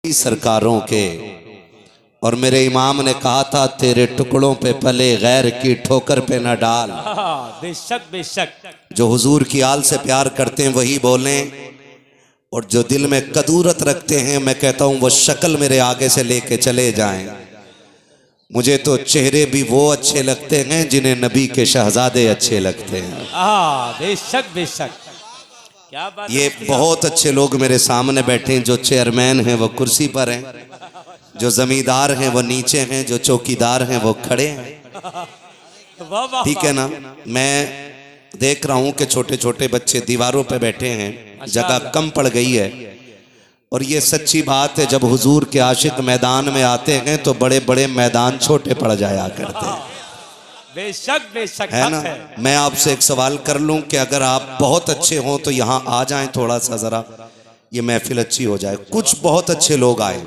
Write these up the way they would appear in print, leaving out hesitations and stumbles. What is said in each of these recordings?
सरकारों के। और मेरे इमाम ने कहा था तेरे टुकड़ों पे पले गैर की ठोकर पे न डाल। बेशक बेशक। जो हुजूर की आल से प्यार करते हैं वही बोलें, और जो दिल में कदूरत रखते हैं मैं कहता हूँ वो शक्ल मेरे आगे से लेके चले जाएं। मुझे तो चेहरे भी वो अच्छे लगते हैं जिन्हें नबी के शहजादे अच्छे लगते हैं। बेशक बेशक। क्या बात। ये बहुत अच्छे लोग मेरे सामने बैठे हैं। जो चेयरमैन हैं वो कुर्सी पर हैं, जो जमींदार हैं वो नीचे हैं, जो चौकीदार हैं वो खड़े हैं। ठीक है ना। मैं देख रहा हूं कि छोटे छोटे बच्चे दीवारों पे बैठे हैं, जगह कम पड़ गई है। और ये सच्ची बात है, जब हुजूर के आशिक मैदान में आते हैं तो बड़े बड़े मैदान छोटे पड़ जाया करते हैं। बेशक बेशक है ना। मैं आपसे एक सवाल कर लूं कि अगर आप बहुत अच्छे हों तो यहाँ आ जाएं, थोड़ा सा जरा ये महफिल अच्छी हो जाए। कुछ बहुत अच्छे लोग आए,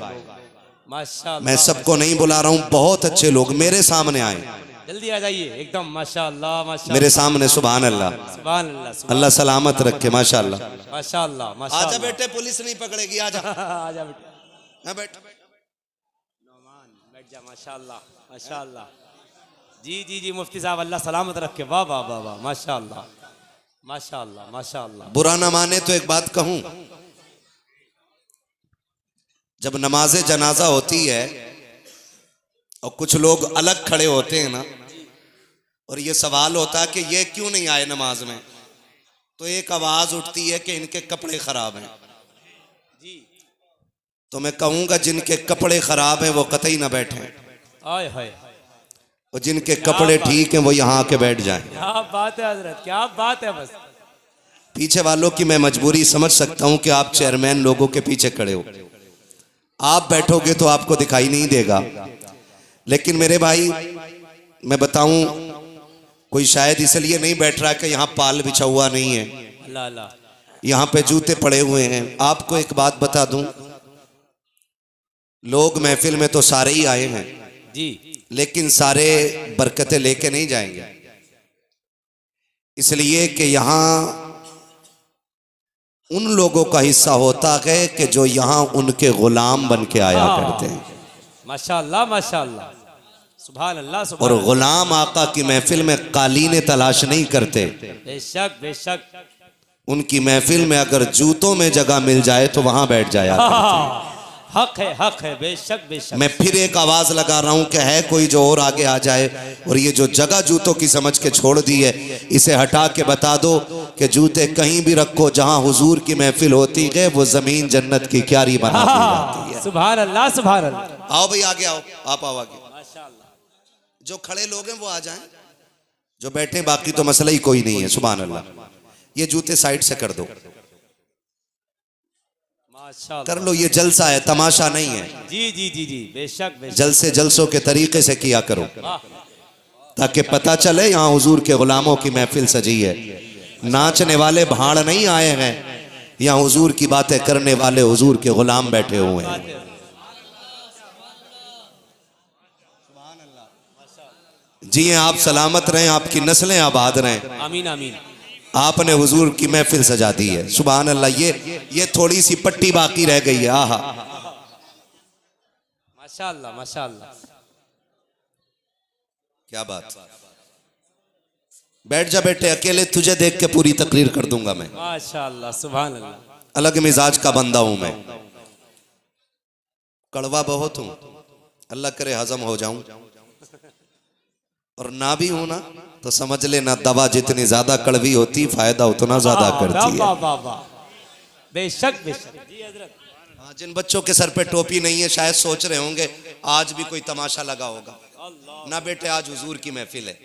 मैं सबको नहीं बुला रहा हूँ, बहुत अच्छे लोग मेरे सामने आए। जल्दी आ जाइए एकदम। माशाअल्लाह माशाअल्लाह। मेरे सामने सुभान अल्लाह। सुभान अल्लाह। अल्लाह सलामत रखे। माशाअल्लाह माशाअल्लाह माशाअल्लाह। आजा बेटे, पुलिस नहीं पकड़ेगी। आजा आजा बेटे। हाँ बैठ। नौमान बैठ जा। माशाअल्लाह माशाअल्लाह। जी जी जी मुफ्ती साहब अल्लाह सलामत रखे। वाह वाह वाह वाह। माशाअल्लाह माशाअल्लाह माशाअल्लाह। बुरा न माने तो एक बात कहूं, जब नमाज जनाजा होती है और कुछ लोग अलग खड़े होते हैं ना, और ये सवाल होता है कि ये क्यों नहीं आए नमाज में, तो एक आवाज उठती है कि इनके कपड़े खराब हैं। जी तो मैं कहूंगा जिनके कपड़े खराब हैं वो कतई ना बैठे, आए हाय। और जिनके कपड़े ठीक हैं वो यहाँ आके बैठ जाएं। क्या बात है हजरत, क्या बात है। बस पीछे वालों की मैं मजबूरी समझ सकता हूं कि आप चेयरमैन लोगों के पीछे खड़े हो, आप बैठोगे तो आपको दिखाई नहीं देगा। लेकिन मेरे भाई मैं बताऊं, कोई शायद इसलिए नहीं बैठ रहा कि यहाँ पाल बिछा हुआ नहीं है, अल्लाह अल्लाह, यहाँ पे जूते पड़े हुए हैं। आपको एक बात बता दूं, लोग महफिल में तो सारे ही आए हैं जी, लेकिन सारे बरकतें लेके नहीं जाएंगे, इसलिए कि यहाँ उन लोगों का हिस्सा होता है कि जो यहाँ उनके गुलाम बन के आया करते हैं। माशाअल्लाह माशाअल्लाह। सुभान अल्लाह सुभान और गुलाम आका की महफिल में कालीने तलाश नहीं करते। बेशक बेशक। उनकी महफिल में अगर जूतों में जगह मिल जाए तो वहां बैठ जाया करते। हक है बेशक बेशक। मैं फिर एक आवाज लगा रहा हूं कि है कोई जो और आगे आ जाए, और ये जो जगह जूतों की समझ के छोड़ दी है इसे हटा के बता दो कि जूते कहीं भी रखो, जहां हुजूर की महफिल होती है वो जमीन जन्नत की क्यारी बना दी जाती है। सुभान अल्लाह सुभान अल्लाह। आओ भाई आगे आओ, आप आओ आगे। माशाअल्लाह। जो खड़े लोग हैं वो आ जाएं, जो बैठे बाकी तो मसला ही कोई नहीं है। सुभान अल्लाह। ये जूते साइड से कर दो, कर लो, ये जलसा है, तमाशा नहीं है। जी जी जी जी बेशक बेशक। जलसे जलसों के तरीके से किया करो ताकि पता चले यहाँ हुजूर के गुलामों की महफिल सजी है। नाचने वाले भाड़ नहीं आए हैं, यहाँ हुजूर की बातें करने वाले हुजूर के गुलाम बैठे हुए हैं। जी आप सलामत रहें, आपकी नस्लें आबाद रहें। आमीन आमीन। आपने हुजूर की महफिल सजा दी है। सुभान अल्लाह। ये थोड़ी सी पट्टी बाकी रह गई है। आहा माशाअल्लाह माशाअल्लाह। क्या बात। बैठ जा बेटे, अकेले तुझे देख के पूरी तकरीर कर दूंगा मैं। माशाअल्लाह सुभान अल्लाह। अलग मिजाज का बंदा हूं मैं, कड़वा बहुत हूं, अल्लाह करे हजम हो जाऊं, और ना भी हूं ना तो समझ लेना दवा जितनी ज्यादा कड़वी होती फायदा उतना ज्यादा करती है। बेशक बेशक। जी हजरत। हाँ, जिन बच्चों के सर पे टोपी नहीं है शायद सोच रहे होंगे आज भी कोई तमाशा लगा होगा। ना बेटे, आज हुजूर की महफिल है,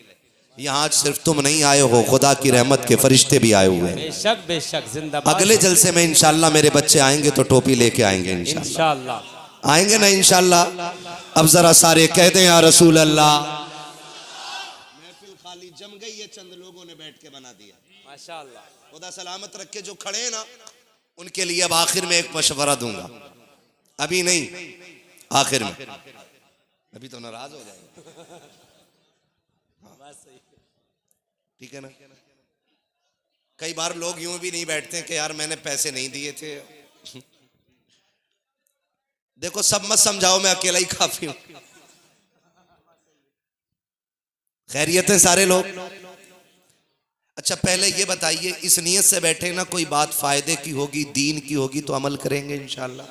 यहाँ आज सिर्फ तुम नहीं आए हो, खुदा की रहमत के फरिश्ते भी आए हुए हैं। बेशक बेशक। जिंदाबाद। अगले जलसे में इंशाल्लाह मेरे बच्चे आएंगे तो टोपी लेके आएंगे इंशाल्लाह। आएंगे ना इंशाल्लाह। अब जरा सारे कह दें या रसूल अल्लाह। महफिल खाली जम गई है, चंद लोगों ने बैठ के बना दिया। माशाअल्लाह। खुदा सलामत रखे। जो खड़े हैं ना उनके लिए अब आखिर में एक मशवरा दूंगा, अभी नहीं आखिर में, अभी तो नाराज हो जाएगा। ठीक है ना। कई बार लोग यूं भी नहीं बैठते कि यार मैंने पैसे नहीं दिए थे। देखो सब मत समझाओ, मैं अकेला ही काफी हूं। खैरियत है सारे लोग? अच्छा पहले ये बताइए, इस नियत से बैठे ना कोई बात फायदे की होगी, दीन की होगी तो अमल करेंगे इंशाल्लाह।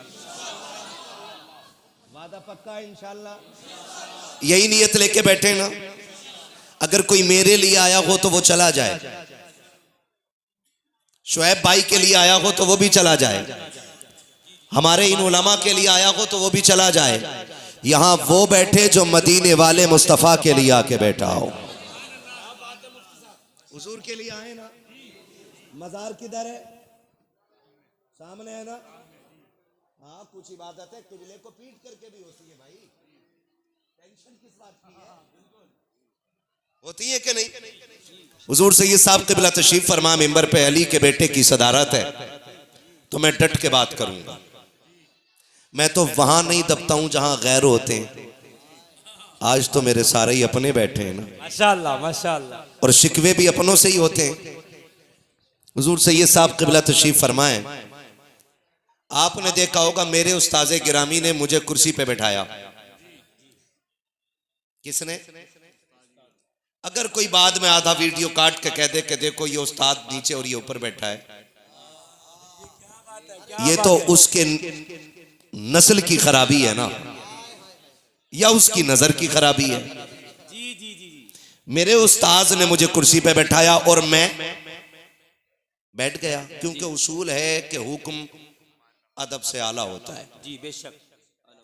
वादा पक्का इंशाल्लाह। यही नियत लेके बैठे ना। अगर कोई मेरे लिए आया हो तो वो चला जाए, शुएब भाई के लिए आया हो तो वो भी चला जाए, हमारे इन उलमा के लिए आया हो तो वो भी चला जाए। यहां वो बैठे जो मदीने वाले मुस्तफा के लिए आके बैठा हो। हुजूर के लिए आए ना। मजार किधर है? सामने है ना। हाँ कुछ इबादत है किबले को पीट करके भी होती है भाई, टेंशन किस बात की है? होती है कि नहीं? हुजूर सैयद साहब क़िबला तशरीफ फरमा मिंबर पे, अली के बेटे की सदारत है तो मैं डट के बात करूंगा। मैं तो वहां नहीं दबता हूं जहां गैर होते हैं। आज तो मेरे सारे ही अपने बैठे हैं ना, माशाअल्लाह माशाअल्लाह, और और शिकवे भी अपनों से ही होते हैं। हुजूर सैयद साहब क़िबला तशरीफ फरमाए, आपने देखा होगा मेरे उस्ताज़े गिरामी ने मुझे कुर्सी पे बैठाया। किसने? अगर कोई बाद में आधा वीडियो काट के कह दे कि देखो ये उस्ताद नीचे और ये ऊपर बैठा है, ये तो उसके नस्ल की खराबी है ना, या उसकी नजर की खराबी है। जी जी जी जी, मेरे उस्ताज ने मुझे कुर्सी पे बैठाया और मैं बैठ गया, क्योंकि उसूल है कि हुक्म अदब से आला होता है। जी बेशक,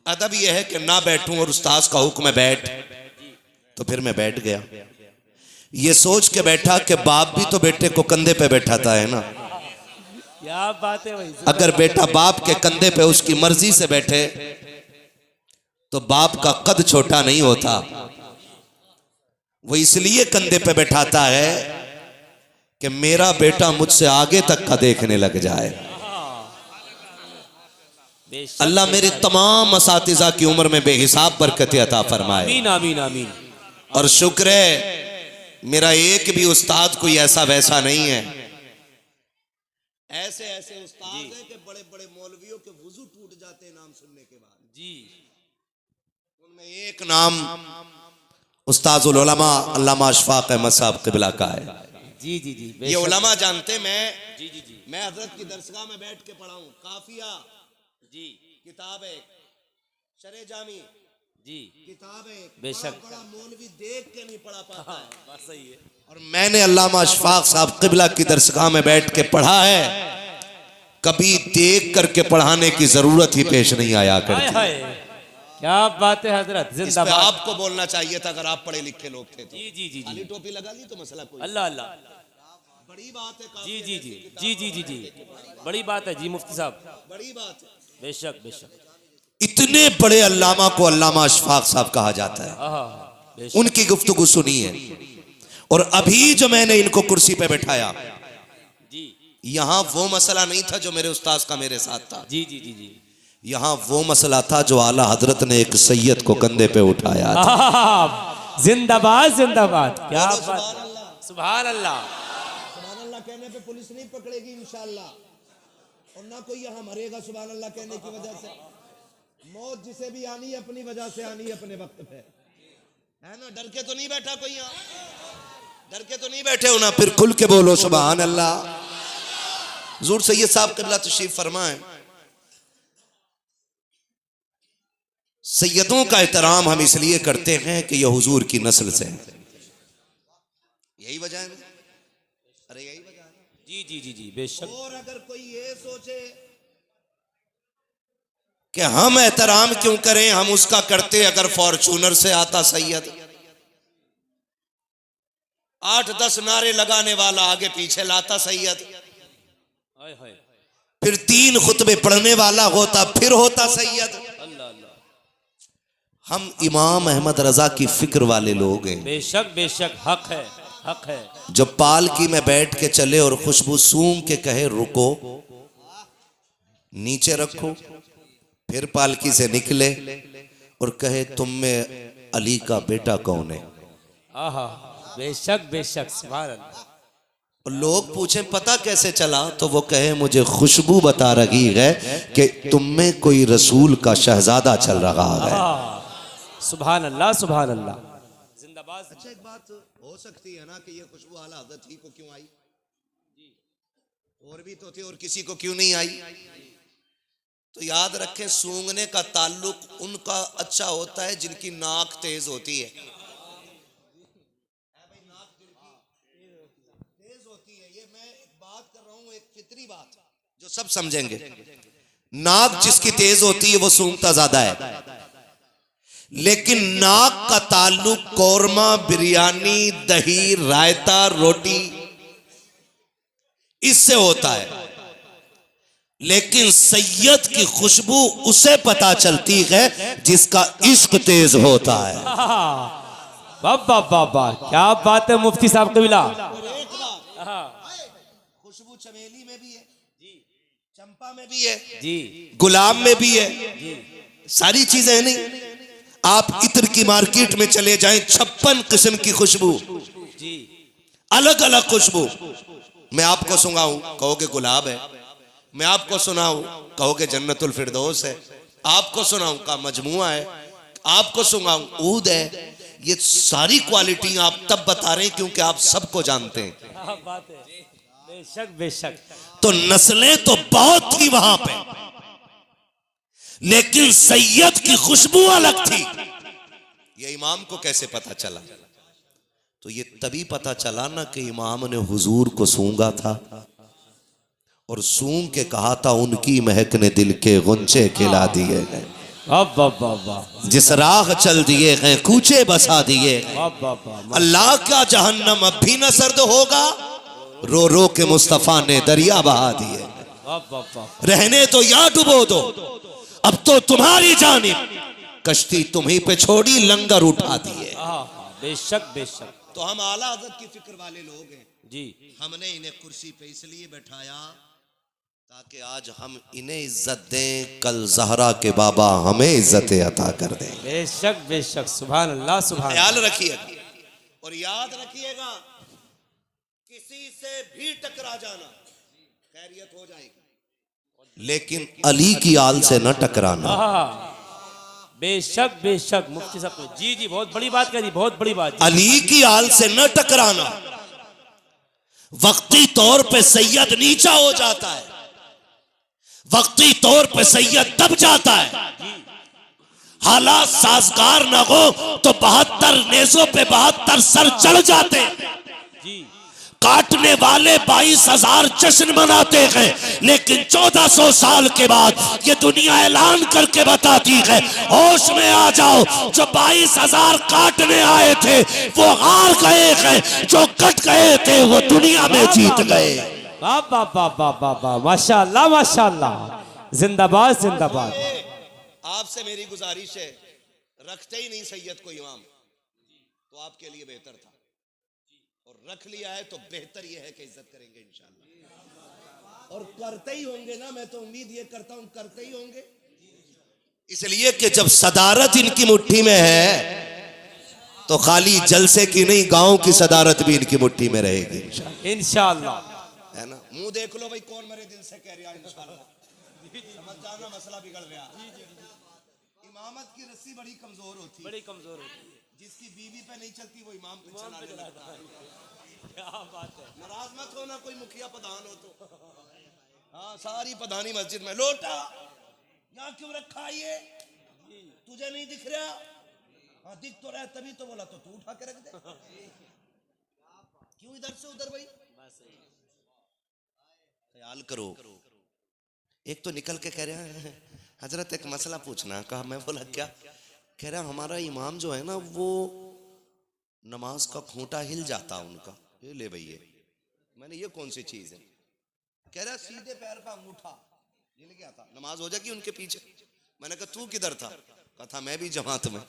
अदब यह है कि ना बैठूं और उस्ताज का हुक्म है बैठ, तो फिर मैं बैठ गया। ये सोच के बैठा कि बाप भी तो बेटे को कंधे पे बैठाता है ना। क्या बात है भाई। अगर बेटा बाप के कंधे पे उसकी मर्जी से बैठे तो बाप का कद छोटा नहीं होता, वो इसलिए कंधे पे बैठाता है कि मेरा बेटा मुझसे आगे तक का देखने लग जाए। अल्लाह मेरे तमाम असातिज़ा की उम्र में बेहिसाब बरकत अता फरमाए। आमीन आमीन आमीन। और शुक्र है मेरा एक भी उस्ताद कोई ऐसा वैसा नहीं है। ऐसे ऐसे उस्ताद हैं कि बड़े बड़े मौलवियों के वुजू टूट जाते हैं नाम सुनने के बाद। जी, उनमें एक नाम उस्ताजुल उलमा अल्लामा अशफाक अहमद साहब क़िबला का है। जी जी जी, ये उलमा जानते, जी जी जी मैं हजरत की दरसगाह में बैठ के पढ़ा हूँ। काफिया जी किताब है, शरे जामी जी, किताब है, बेशक। बड़ा मौलवी देख के नहीं पढ़ा पाता है। बात सही है। और मैंने अल्लामा अशफाक साहब क़िबला की दरसगाह में बैठ के पढ़ा है, कभी देख करके पढ़ाने की जरूरत ही पेश नहीं आया हाय करती। हाय, क्या बात है हजरत, इस पे जिंदाबाद। आपको बोलना चाहिए था अगर आप पढ़े लिखे लोग थे तो। जी जी जी खाली जी, टोपी लगा ली तो मसला कोई अल्लाह अल्लाह, बड़ी बात है। जी जी जी जी जी जी जी, बड़ी बात है जी मुफ्ती साहब, बड़ी बात है। बेशक बेशक। इतने बड़े अल्लामा को अल्लामा अशफाक साहब कहा जाता है। आहा, बेशक। उनकी गुफ्तगू सुनिए। और अभी जो मैंने इनको कुर्सी पे बैठाया, जी यहां वो मसला नहीं था जो मेरे उस्ताद का मेरे साथ था। जी जी जी जी, यहां वो मसला था जो आला हजरत ने एक सैयद को कंधे पे उठाया था। आहा, जिंदाबाद जिंदाबाद, क्या बोलो बात, सुभान अल्लाह। सुभान अल्लाह। सुभान अल्लाह कहने पे पुलिस नहीं पकड़ेगी इंशाअल्लाह, और ना कोई यहां मरेगा सुभान अल्लाह कहने की वजह से। मौत जिसे भी आनी है अपनी वजह से आनी है, अपने वक्त पे, है ना। डर के तो नहीं बैठा कोई यहाँ, डर के तो नहीं बैठे हो ना, फिर खुल के बोलो सुभान अल्लाह। हुजूर सैयद साहब क़िबला तशरीफ फरमाए, सैयदों का एहतराम हम इसलिए करते हैं कि यह हुजूर की नस्ल से है। यही वजह है ना? अरे यही वजह है ना? जी जी जी जी, बेशक। और अगर कोई ये सोचे कि हम एहतराम क्यों करें, हम उसका करते अगर फॉर्चूनर से आता सैयद, 8-10 नारे लगाने वाला आगे पीछे लाता सैयद, हाय हाय, फिर 3 खुतबे पढ़ने वाला होता, फिर होता सैयद। अल्लाह अल्लाह, हम इमाम अहमद रजा की फिक्र वाले लोग हैं, बेशक बेशक, हक है हक है। जो पालकी में बैठ के चले और खुशबू सूंघ के कहे रुको, नीचे रखो, फिर पालकी से निकले और कहे तुम में अली का बेटा कौन है। आहा, बेशक बेशक, सुभान अल्लाह। और लोग पूछें पता कैसे चला, तो वो कहे मुझे खुशबू बता रही है कि तुम में कोई रसूल का शहजादा चल रहा है। सुभान अल्लाह, सुभान अल्लाह, जिंदाबाद। अच्छा, एक बात हो सकती है ना कि ये खुशबू आला हज़रत ही को क्यों आई, और भी तो थे और किसी को क्यों नहीं आई? तो याद रखें, सूंघने का ताल्लुक उनका अच्छा होता है जिनकी नाक तेज होती है। ये मैं एक बात कर रहा हूं, एक फितरी बात जो सब समझेंगे। नाक जिसकी तेज होती है वो सूंघता ज्यादा है, लेकिन नाक का ताल्लुक कौरमा, बिरयानी, दही, रायता, रोटी इससे होता है। लेकिन सैयद की खुशबू उसे पता चलती है जिसका इश्क तेज होता है। बाबा बाबा, क्या बात है मुफ्ती साहब कबीला। खुशबू चमेली में भी है जी, चंपा में भी है जी, गुलाब में भी है जी, सारी चीजें नहीं। आप इत्र की मार्केट में चले जाएं, 56 किस्म की खुशबू जी, अलग अलग अलग खुशबू। मैं आपको सुनाऊं, कहोगे गुलाब है। मैं आपको सुनाऊं, कहोगे जन्नतुल फिरदौस है। आपको सुनाऊं का मजमुआ है। आपको सुनाऊं ऊद है। ये सारी क्वालिटी आप तब बता रहे हैं क्योंकि आप सबको जानते हैं। क्या बात है, बेशक बेशक। तो नस्लें तो बहुत थी वहां पे, लेकिन सैयद की खुशबू अलग थी। ये इमाम को कैसे पता चला? तो ये तभी पता चला ना कि इमाम ने हुजूर को सूंघा था और सूंघ के कहा था उनकी महक ने दिल के गुंचे खिला दिए हैं। जिस राह चल दिए हैं कूचे बसा दिए हैं। अल्लाह का जहन्नम अब भी न सर्द होगा, रो रो के मुस्तफा ने दरिया बहा दिए। रहने तो या डुबो दो, अब तो तुम्हारी जानिब कश्ती तुम्ही पे छोड़ी, लंगर उठा दिए। बेशक बेशक। तो हम आला हज़रत की फिक्र वाले लोग हैं जी। हमने इन्हें कुर्सी पे इसलिए बैठाया ताकि आज हम इन्हें इज्जत दें, कल ज़हरा के बाबा हमें इज्जत अता कर दें। बेशक बेशक, सुभान अल्लाह, सुभान। ख्याल रखिएगा और याद रखिएगा, किसी से भी टकरा जाना खैरियत हो जाएगी, लेकिन अली की आल से न टकराना। बेशक बेशक मुफ्ती साहब, जी जी, बहुत बड़ी बात कही, बहुत बड़ी बात। अली की आल से न टकराना। वक्ती तौर पे सैयद नीचा हो जाता है, वक्ती तौर पे सैयद दब जाता है। हालात साजगार न हो तो 72 नेज़ों पे 72 सर चढ़ जाते हैं। काटने वाले 22,000 जश्न मनाते हैं, लेकिन 1400 साल के बाद ये दुनिया ऐलान करके बताती है, होश में आ जाओ, जो 22,000 काटने आए थे वो हार गए हैं, जो कट गए थे वो दुनिया में जीत गए। बाबा बाबा बाबा, माशाअल्लाह माशाअल्लाह, जिंदाबाद जिंदाबाद। आपसे मेरी गुजारिश है, रखते ही नहीं सैयद को इमाम तो आपके लिए बेहतर था, और रख लिया है तो बेहतर यह है कि इज्जत करेंगे इंशाअल्लाह, और करते ही होंगे ना। मैं तो उम्मीद ये करता हूं करते ही होंगे, इसलिए कि जब सदारत इनकी मुट्ठी में है तो खाली जलसे की नहीं, गांव की सदारत भी इनकी मुट्ठी में रहेगी इंशाअल्लाह, है ना। मुंह देख लो भाई, कौन मेरे दिल से कह रहा है इंशाअल्लाह, समझ जाना मसला बिगड़ गया। इमामत की रस्सी बड़ी कमजोर होती है, बड़ी कमजोर होती है। जिसकी बीवी पे नहीं चलती वो इमाम पे चलाने लगता है। क्या बात है। नाराज मत होना कोई मुखिया प्रधान हो तो। हाँ, सारी प्रधानी मस्जिद में लोटा यहाँ क्यों रखा ये, तुझे नहीं दिख रहा? हाँ दिख तो रहा, तभी तो बोला, तो तू उठा के रख दे, क्यों इधर से उधर भाई? ख्याल करो। एक तो निकल के कह रहे हैं हजरत एक मसला पूछना। कहा, मैं बोला क्या? कह रहा हमारा इमाम जो है ना वो नमाज का खूंटा हिल जाता उनका। ये ले भैया, मैंने ये कौन सी चीज है? कह रहा सीधे पैर का अंगूठा ये लेके आता, नमाज हो जाएगी उनके पीछे। मैंने कहा तू किधर था? कहा था मैं भी जमात में।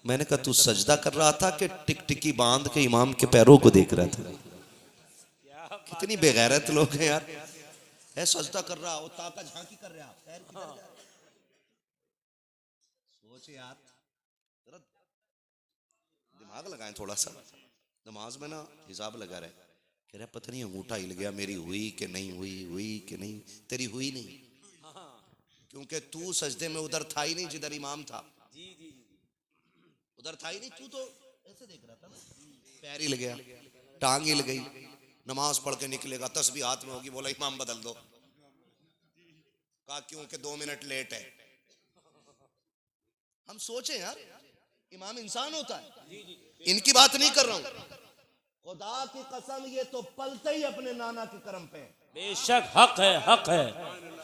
मैंने कहा तू सजदा कर रहा था कि टिकटिकी बांध के इमाम के पैरों को देख रहा था? कितनी बेगैरत लोग हैं यार। है सजदा कर रहा हो, ताका झांकी कर रहा, पैर किधर जा रहा? सोच यार, दिमाग लगाएं थोड़ा सा। नमाज में ना हिसाब लगा रहे, कह रहा पता नहीं अंगूठा हिल गया, मेरी हुई कि नहीं हुई, हुई कि नहीं। तेरी हुई नहीं, क्योंकि तू सजदे में उधर था ही नहीं जिधर इमाम था। उधर था ही नहीं, तू तो ऐसे देख रहा था ना, पैर हिल गया, टांग हिल गई, नमाज पढ़ के निकलेगा, तस्बीह हाथ में होगी, बोला इमाम बदल दो। कहा क्योंकि 2 मिनट लेट है। हम सोचे यार, इमाम इंसान होता है, इनकी बात नहीं कर रहा हूं, खुदा की कसम ये तो पलते ही अपने नाना के करम पे। बेशक हक है, हक है,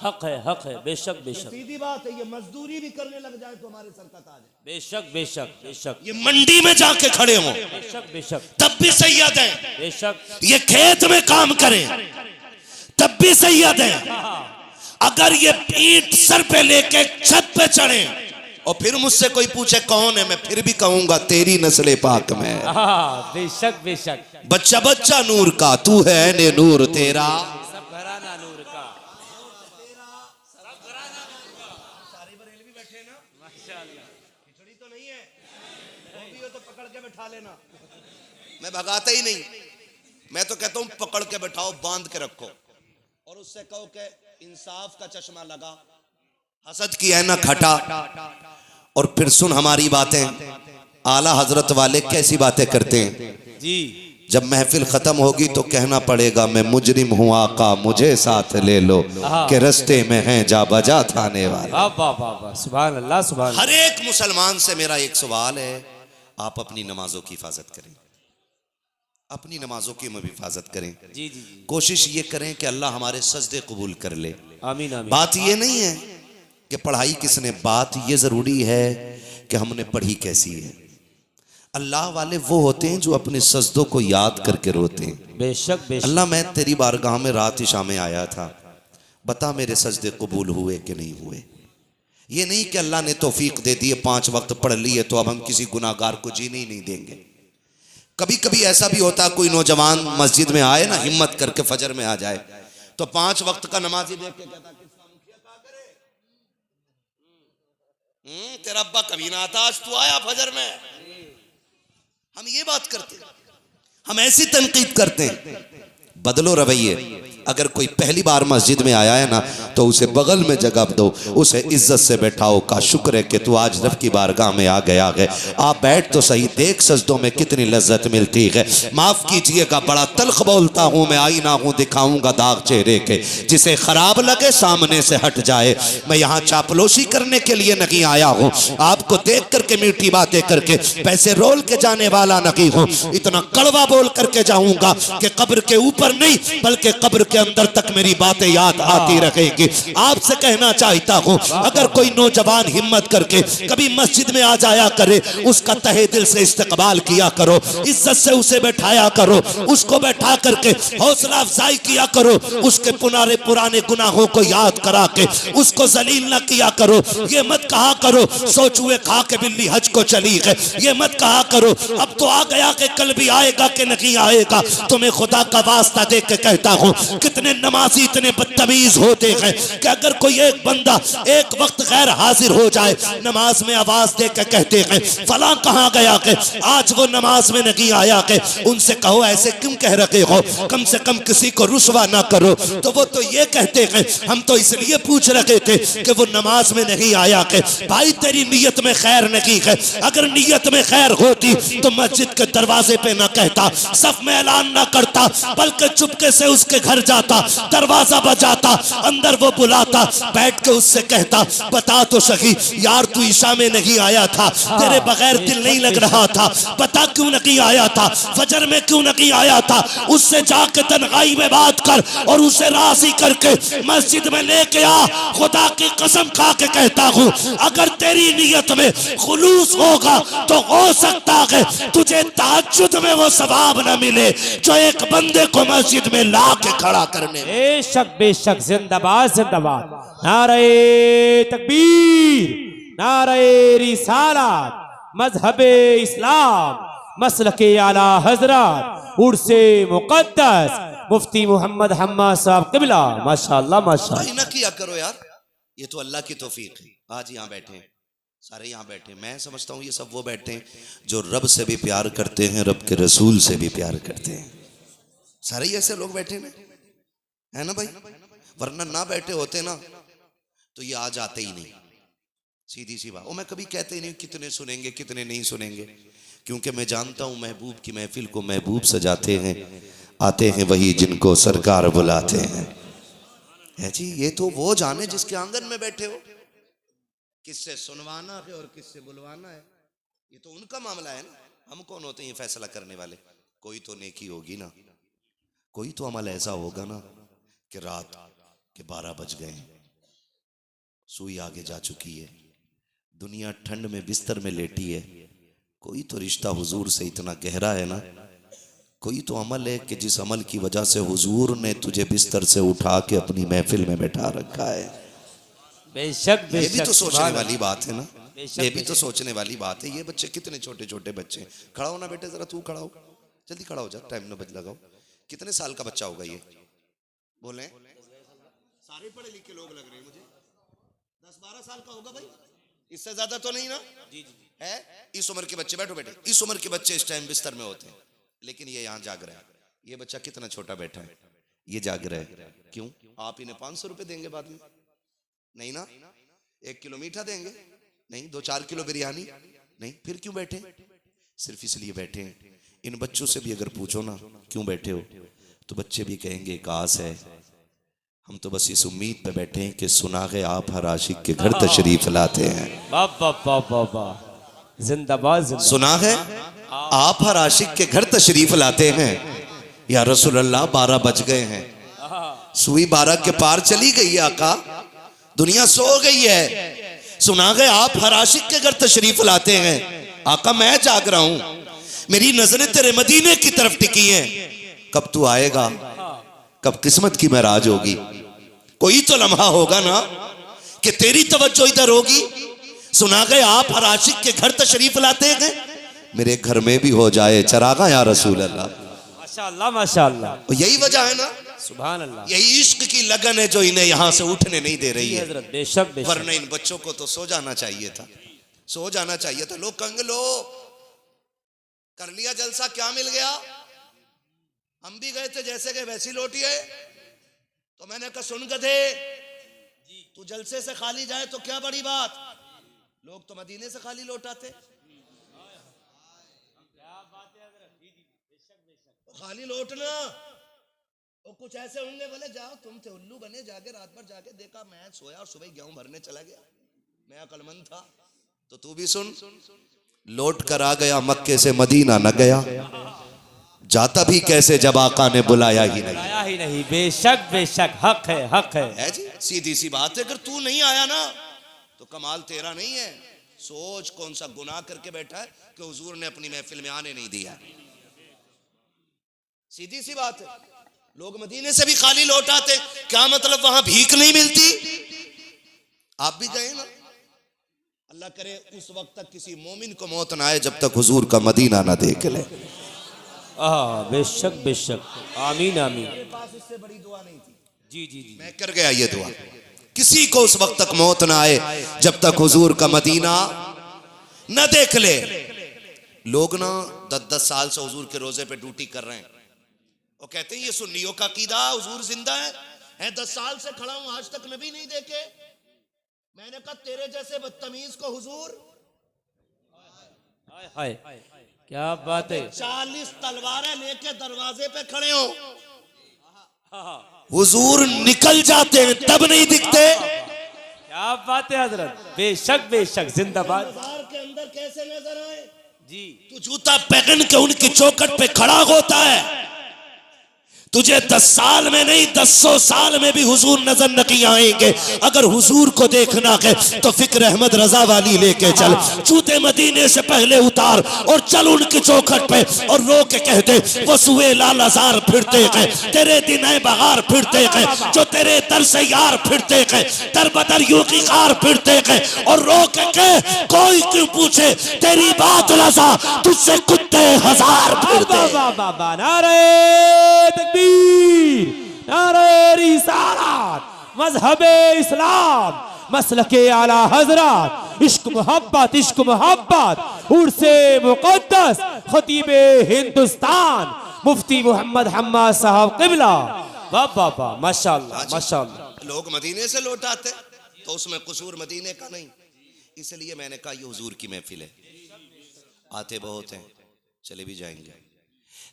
हक है, हक है, बेशक बेशक। सीधी बात है, ये मजदूरी भी करने लग जाए तो हमारे सर का ताज है। बेशक बेशक बेशक। ये मंडी में जाके खड़े हों बेशक बेशक, तब भी सैयद है। बेशक। ये खेत में काम करें तब भी सैयद है। अगर ये पीठ सर पे लेके छत पे चढ़े और फिर मुझसे कोई पूछे कौन है, मैं फिर भी कहूंगा तेरी नस्ल पाक में। बेशक बेशक। बच्चा बच्चा नूर का, तू है ने नूर तेरा, सब घराना नूर का। सारे बरेलवी बैठे ना, माशाअल्लाह। खिचड़ी तो नहीं है, वो भी हो तो पकड़ के बैठा लेना। मैं भगाता ही नहीं, मैं तो कहता हूं पकड़ के बैठाओ, बांध के रखो और उससे कहो कि इंसाफ का चश्मा लगा, हसद की ऐनक हटा। और फिर सुन हमारी बातें, आला हजरत वाले कैसी बातें करते हैं जी। जब महफिल खत्म होगी तो कहना पड़ेगा मैं मुजरिम हूं आका, मुझे साथ ले लो के रस्ते में हैं जा बजा थाने वाले। वाह वाह वाह वाह, सुभान अल्लाह सुभान अल्लाह। हर एक मुसलमान से मेरा एक सवाल है, आप अपनी नमाजों की हिफाजत करें, अपनी नमाजों की हिफाजत करें। जी जी जी। कोशिश ये करें कि अल्लाह हमारे सजदे कबूल कर ले। आमीन आमीन। बात ये नहीं है कि पढ़ाई किसने, बात ये जरूरी है कि हमने पढ़ी कैसी है। अल्लाह वाले वो होते हैं जो अपने सजदों को याद करके रोते हैं। बेशक बेशक। अल्लाह मैं तेरी बारगाह में रात इशा में आया था, बता मेरे सजदे कबूल हुए कि नहीं हुए। ये नहीं कि अल्लाह ने तौफीक दे दी 5 वक्त पढ़ लिए तो अब हम किसी गुनाहगार को जीने ही नहीं देंगे। कभी कभी ऐसा भी होता है, कोई नौजवान मस्जिद में आए ना, हिम्मत करके फजर में आ जाए तो 5 वक्त का नमाजी देख के कहता किसका मुखिया क्या करे, तेरा अब्बा कभी ना आता, आज तू आया फजर में। हम ये बात करते हैं, हम ऐसी तनकीद करते हैं। बदलो रवैये। अगर कोई पहली बार मस्जिद में आया है ना तो उसे बगल में जगह दो, उसे इज्जत से बैठाओ, का शुक्र है कि तू आज रब की बारगाह में आ गया है, आप बैठ तो सही, देख सजदों में कितनी लज्जत मिलती है। माफ कीजिएगा बड़ा तल्ख बोलता हूँ मैं, आईना हूँ दिखाऊंगा दाग चेहरे के, जिसे खराब लगे सामने से हट जाए। मैं यहाँ चापलोशी करने के लिए नहीं आया हूँ, आपको देख करके मीठी बातें करके पैसे रोल के जाने वाला नहीं हूँ। इतना कड़वा बोल करके जाऊंगा कि कब्र के ऊपर नहीं बल्कि कब्र के अंदर तक मेरी बातें याद आती रहेंगी। आपसे कहना चाहता हूँ, अगर कोई नौजवान हिम्मत करके कभी मस्जिद में आ जाया करे, उसका तहे दिल से इस्तकबाल किया करो, इज्जत से उसे बैठाया करो, उसको बैठा करके हौसला अफजाई किया करो, उसके पुराने गुनाहों को याद करा के उसको जलील न किया करो। ये मत कहा करो सोचुए खा के बिल्ली हज को चली है, ये मत कहा करो अब तो आ गया कि कल भी आएगा कि नहीं आएगा। तुम्हें खुदा का वास्ता दे के कहता हूँ, कितने नमाजी इतने बदतमीज होते हैं कि अगर कोई एक बंदा एक वक्त गैर हाजिर हो जाए, नमाज में आवाज दे के कहते हैं फला कहाँ गया के, आज वो नमाज में नहीं आया के। उनसे कहो ऐसे क्यों कह रहे हो, कम से कम किसी को रुसवा ना करो। तो वो तो ये कहते हैं हम तो इसलिए पूछ रहे थे कि वो नमाज में नहीं आया के। भाई तेरी नीयत में खैर नहीं है, अगर नीयत में खैर होती तो मस्जिद के दरवाजे पे ना कहता, सफ में ऐलान ना करता, बल्कि चुपके से उसके घर जाता, दरवाजा बजाता, अंदर वो बुलाता, बैठ के उससे कहता बता तो सही यार तू ईशा में नहीं आया था, तेरे बगैर दिल नहीं लग रहा था, बता क्यों नहीं आया था, फजर में क्यों नहीं आया था। उससे जाके तन्हाई में बात कर और उसे राजी करके मस्जिद में लेके आ। खुदा की कसम खा के कहता हूँ, अगर तेरी नीयत में खुलूस होगा तो हो सकता है तुझे तहज्जुद में वो सवाब न मिले जो एक बंदे को मस्जिद में ला के खड़ा करने में। बेशक बेशक, जिंदाबाद जिंदाबाद, नारे तकबीर, नारे रिसालत, मजहबे इस्लाम, मसलके आला हजरत, उर्से मुकद्दस मुफ्ती मोहम्मद हम्मा साहब किबला। माशाअल्लाह माशाअल्लाह। ना किया करो यार, ये तो अल्लाह की तौफीक है। आज यहाँ बैठे हैं, सारे यहाँ बैठे हैं, मैं समझता हूँ ये सब वो बैठे हैं जो रब से भी प्यार करते हैं, रब के रसूल से भी प्यार करते हैं। सारे ही ऐसे लोग बैठे ना, है ना भाई, वरना ना बैठे होते ना तो ये आज आते ही नहीं। सीधी सी बात। और मैं कभी कहते ही नहीं कितने सुनेंगे कितने नहीं सुनेंगे, क्योंकि मैं जानता हूं महबूब की महफिल को महबूब सजाते हैं, आते हैं वही जिनको सरकार बुलाते हैं। है जी, ये तो वो जाने जिसके आंगन में बैठे हो, किससे सुनवाना है और किससे बुलवाना है, ये तो उनका मामला है ना। हम कौन होते हैं ये फैसला करने वाले। कोई तो नेकी होगी ना, कोई तो अमल ऐसा होगा ना कि रात के 12 बज गए, सुई आगे जा चुकी है, दुनिया ठंड में बिस्तर में लेटी है, कोई तो रिश्ता हुजूर से इतना गहरा है ना, कोई तो अमल है कि जिस अमल की वजह से हुजूर ने तुझे बिस्तर से उठा के अपनी महफिल में बैठा रखा है। बेशक ये भी तो सोचने सुभान वाली बात है ना, बेशक, ये भी तो सोचने वाली बात है। ये बच्चे कितने छोटे छोटे बच्चे, खड़ा हो ना बेटे, जरा तू खड़ा हो, जल्दी खड़ा हो जा, टाइम न बच लगाओ। कितने साल का बच्चा होगा ये, बोले? सारे पढ़े लिखे लोग लग रहे हैं मुझे, 10-12 साल का होगा भाई, इससे ज्यादा तो नहीं ना? जी जी है। इस उम्र के बच्चे, बैठो बेटे, इस उम्र के बच्चे इस टाइम बिस्तर में होते हैं, लेकिन ये यहाँ जाग रहा है। ये बच्चा कितना छोटा बैठा है, ये जाग रहा है। क्यों? आप इन्हें 500 रुपए देंगे बाद में? नहीं ना। 1 किलो मीठा देंगे? नहीं। 2-4 किलो बिरयानी? नहीं। फिर क्यों बैठे? सिर्फ इसलिए बैठे हैं। इन बच्चों से भी अगर पूछो ना क्यों बैठे हो, तो बच्चे भी कहेंगे एक आस है, हम तो बस इस उम्मीद पे बैठे हैं कि सुनागे आप हर आशिक के घर तशरीफ लाते हैं। जिंदाबाद। सुना है आप हर आशिक के घर तशरीफ लाते हैं। या रसूल अल्लाह 12 बज गए हैं, सुई 12 के पार चली गई है आका, दुनिया सो गई है। सुना गए आप हर आशिक के घर तशरीफ लाते हैं। आका मैं जाग रहा हूं, मेरी नजरें तेरे मदीने की तरफ टिकी हैं। कब तू आएगा, कब किस्मत की महराज होगी। कोई तो लम्हा होगा ना कि तेरी तवज्जो इधर होगी। सुना गए आप हर आशिक के घर तशरीफ लाते हैं, मेरे घर में भी हो जाए चरागा या रसूल अल्लाह। माशाअल्लाह माशाअल्लाह। यही वजह है ना, सुभान अल्लाह, यही इश्क की लगन है जो इन्हें यहां से उठने नहीं दे रही है। हजरत बेशक बेशक। वरना इन बच्चों को तो सो जाना चाहिए था, सो जाना चाहिए था। लोग कहेंगे लो कर लिया जलसा, क्या मिल गया, हम भी गए थे जैसे गए वैसी लौटिए। तो मैंने कहा सुन गधे, तू जलसे से खाली जाए तो क्या बड़ी बात, लोग तो मदीने से खाली लौटाते। खाली लौटना, वो कुछ ऐसे होंगे बोले जाओ तुम थे उल्लू बने, जाके रात भर जाके देखा मैं सोया और सुबह गेहूं भरने चला गया, मैं अकलमंद था। तो तू भी सुन, लौट कर आ गया मक्के से मदीना न गया, जाता भी कैसे जब आका ने बुलाया ही नहीं। बेशक बेशक, हक है जी, सीधी सी बात है। अगर तू नहीं आया ना तो कमाल तेरा नहीं है। सोच कौन सा गुनाह करके बैठा है कि हुजूर ने अपनी महफिल में आने नहीं दिया। सीधी सी बात है। लोग मदीने से भी खाली लौट आते, क्या मतलब वहां भीख नहीं मिलती? आप भी गए ना, अल्लाह करे उस वक्त तक किसी मोमिन को मौत ना आए जब तक हुजूर का मदीना ना देख ले। बेशक बेशक, आमीन आमीन। मेरे पास इससे बड़ी दुआ नहीं थी। जी जी जी, मैं कर गया ये दुआ, किसी को उस वक्त तक मौत ना आए जब तक हुजूर का मदीना न देख ले। लोग ना 10-10 साल से हुजूर के रोजे पे ड्यूटी कर रहे हैं, वो कहते हैं ये सुन्नियों का कीदा, हुजूर जिंदा है 10 साल से खड़ा हूं आज तक नबी नहीं देखे। मैंने कहा तेरे जैसे बदतमीज को हुजूर, हाय क्या बात है, 40 तलवारें लेके दरवाजे पे खड़े हो, हुजूर निकल जाते हैं तब नहीं दिखते। क्या बात है हजरत, बेशक बेशक, जिंदाबाद। बाजार के अंदर कैसे नजर आए जी, तू जूता पहन के उनकी चौखट पे खड़ा होता है, तुझे 10 साल में नहीं 10 साल में भी हुजूर नजर नहीं आएंगे। अगर हुजूर को देखना है तो फिक्र अहमद रजा वाली लेके चल, जूते मदीने से पहले उतार और चल उनकी चौखट पे और रो के कहते वो सुए लालाजार फिरते हैं, तेरे दिन बहार फिरते हैं, जो तेरे दर से यार फिरते हैं, दर बदर यूं की कार फिरते हैं, और रो के कह कोई क्यों पूछे तेरी बात रजा, तुझसे कुत्ते 1000 फिरते। नारे तकबीर, नारे रिसालत, मजहबे इस्लाम, मसलके आला हजरत, इश्क मोहब्बत उर्से मुकद्दस, खतीबे हिंदुस्तान, मुफ्ती मोहम्मद हम्माद साहब किबला। वाह वाह वाह, माशाअल्लाह माशाअल्लाह। लोग मदीने से लौट आते तो उसमें कसूर मदीने का नहीं, इसलिए मैंने कहा ये हुजूर की महफिल है, आते बहुत हैं, चले भी जाएंगे,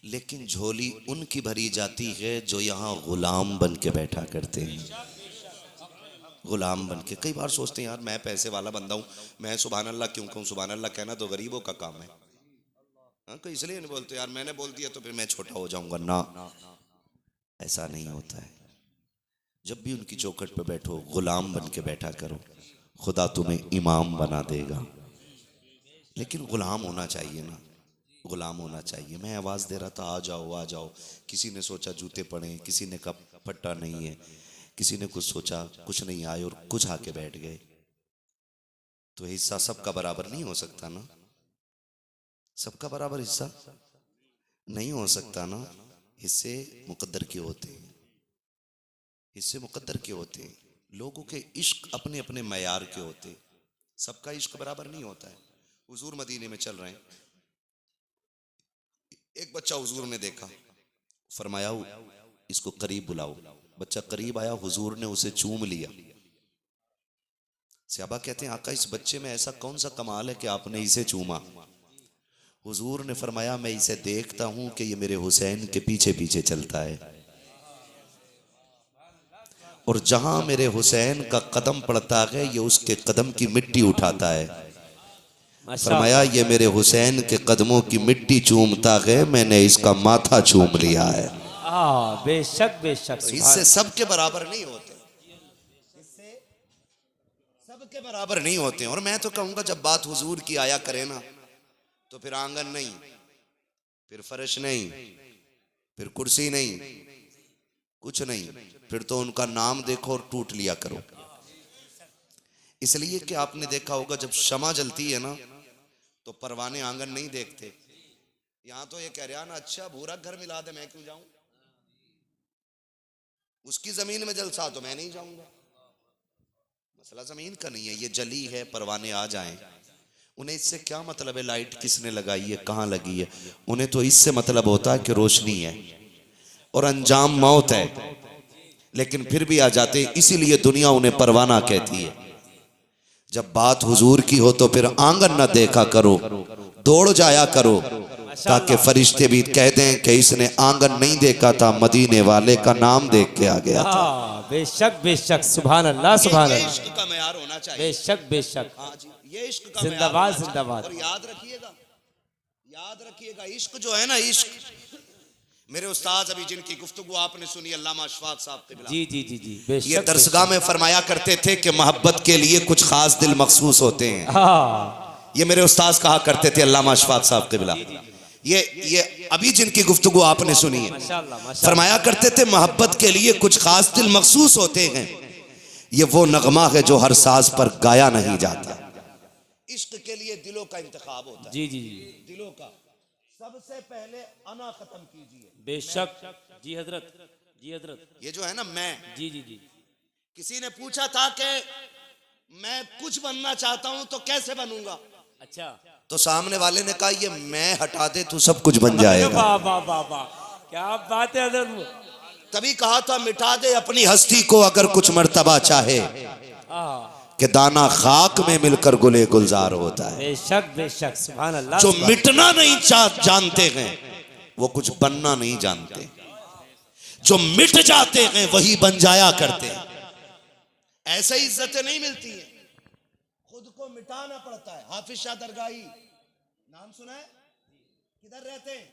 लेकिन झोली उनकी भरी जाती है जो यहाँ गुलाम बन के बैठा करते हैं। गुलाम बन के कई बार सोचते हैं यार मैं पैसे वाला बंदा हूँ, मैं सुभान अल्लाह क्यों कहूँ, सुभान अल्लाह कहना तो गरीबों का काम है। हाँ, कोई इसलिए नहीं बोलते यार मैंने बोल दिया तो फिर मैं छोटा हो जाऊंगा ना, ऐसा नहीं होता है। जब भी उनकी चौखट पे बैठो गुलाम बन के बैठा करो, खुदा तुम्हें इमाम बना देगा। लेकिन गुलाम होना चाहिए ना, गुलाम होना चाहिए। मैं आवाज़ दे रहा था आ जाओ आ जाओ, किसी ने सोचा जूते पड़े, किसी ने कहा पट्टा नहीं है, किसी ने कुछ सोचा कुछ नहीं आए और कुछ आके बैठ गए। तो हिस्सा सबका बराबर नहीं हो सकता ना, सबका बराबर हिस्सा नहीं हो सकता ना। हिस्से मुकद्दर के होते हैं, हिस्से मुकद्दर के होते हैं। लोगों के इश्क अपने अपने मयार के होते हैं, सबका इश्क बराबर नहीं होता है। हुजूर मदीने में चल रहे हैं, एक बच्चा हुजूर ने देखा, फरमाया इसको करीब बुलाओ। बच्चा करीब आया, हुजूर ने उसे चूम लिया। सहाबा कहते हैं आका इस बच्चे में ऐसा कौन सा कमाल है कि आपने इसे चूमा। हुजूर ने फरमाया मैं इसे देखता हूं कि ये मेरे हुसैन के पीछे पीछे चलता है, और जहां मेरे हुसैन का कदम पड़ता है ये उसके कदम की मिट्टी उठाता है। फरमाया ये मेरे हुसैन के कदमों की मिट्टी चूमता है, मैंने इसका माथा चूम लिया है। बेशक बेशक, इससे सबके बराबर नहीं होते, इससे सबके बराबर नहीं होते। और मैं तो कहूंगा जब बात हुजूर की आया करे ना, तो फिर आंगन नहीं, फिर फर्श नहीं, फिर कुर्सी नहीं, कुछ नहीं, फिर तो उनका नाम देखो और टूट लिया करो। इसलिए कि आपने देखा होगा जब शमा जलती है ना तो परवाने आंगन नहीं देखते। यहां तो ये कह रहा ना अच्छा भूरा घर मिला दे मैं क्यों जाऊं, उसकी जमीन में जलसा तो मैं नहीं जाऊंगा। मसला जमीन का नहीं है, ये जली है, परवाने आ जाएं, उन्हें इससे क्या मतलब है लाइट किसने लगाई है कहां लगी है, उन्हें तो इससे मतलब होता है कि रोशनी है और अंजाम मौत है। लेकिन फिर भी आ जाते, इसीलिए दुनिया उन्हें परवाना कहती है। जब बात हुजूर की हो तो फिर आंगन न देखा करो, दौड़ जाया करो, ताकि फरिश्ते भी कह दें कि इसने आंगन नहीं देखा था, मदीने वाले का नाम देख के आ गया था। बेशक बेशक, सुभान अल्लाह सुभान अल्लाह। इश्क का मयार होना चाहिए। बेशक बेशक, ये इश्क का जिंदाबाद जिंदाबाद। और याद रखिएगा, याद रखिएगा इश्क जो है ना, इश्क मेरे उस्ताद अभी जिनकी गुफ्तगू आपने सुनी अल्लामा अशफाक साहब के, जी जी जी जी बेशक, ये दरसगाह में फरमाया करते थे कि मोहब्बत के लिए कुछ खास दिल मखसूस होते हैं। ये मेरे उस्ताद कहा करते थे अल्लामा अशफाक साहब किबला। ये अभी जिनकी गुफ्तगू आपने सुनी है, फरमाया करते थे मोहब्बत के लिए कुछ खास दिल मखसूस होते हैं। ये वो नगमा है जो हर साज पर गाया नहीं जाता। इश्क के लिए दिलों का इंतखाब होता है। जी जी जी, दिलों का सबसे पहले अना खत्म कीजिए। बेशक जी हजरत, जी हजरत। ये जो है ना मैं, जी जी जी, किसी ने पूछा था कि मैं कुछ बनना चाहता हूं तो कैसे बनूंगा, अच्छा, तो सामने वाले ने कहा ये मैं हटा दे तो सब कुछ बन जाएगा। वाह वाह वाह वाह, क्या बात है हजरत। तभी कहा था मिटा दे अपनी हस्ती को अगर कुछ मर्तबा चाहे, कि दाना खाक में मिलकर गुले गुलजार होता है। बेशक बेशक, सुभान अल्लाह। जो मिटना नहीं जानते हैं वो कुछ बनना नहीं जानते, जो मिट जाते हैं वही बन जाया करते हैं। ऐसे इज्जतें नहीं मिलती हैं, खुद को मिटाना पड़ता है। हाफिज शाह दरगाही नाम सुना है, किधर रहते हैं?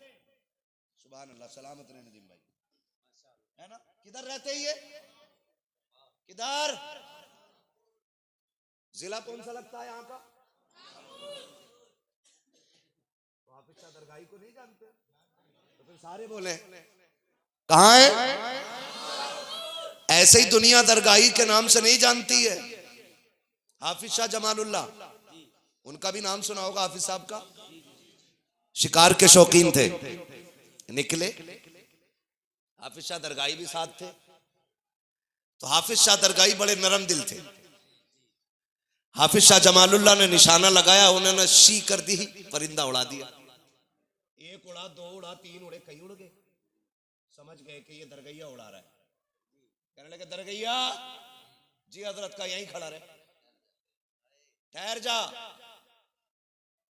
सुभान अल्लाह, सलामत रहे नदीम भाई, है ना, किधर रहते हैं ये, किधर, जिला कौन सा लगता है यहाँ का? तो हाफिज शाह दरगाही को नहीं जानते तो फिर सारे बोले कहाँ है? ऐसे ही दुनिया दरगाही के नाम से नहीं जानती है। हाफिज शाह जमालुल्लाह, उनका भी नाम सुना होगा हाफिज साहब का, शिकार के शौकीन थे, निकले, हाफिज शाह दरगाही भी साथ थे। तो हाफिज शाह दरगाही बड़े नरम दिल थे। हाफिज शाह जमालुल्लाह ने निशाना लगाया, उन्होंने शी कर दी, परिंदा उड़ा दिया। एक उड़ा, दो उड़ा, तीन उड़े, कई उड़ गए। समझ गए कि ये दरगैया उड़ा रहा है। कहने लगे दरगैया जी हजरत का यहीं खड़ा रहे, ठहर जा,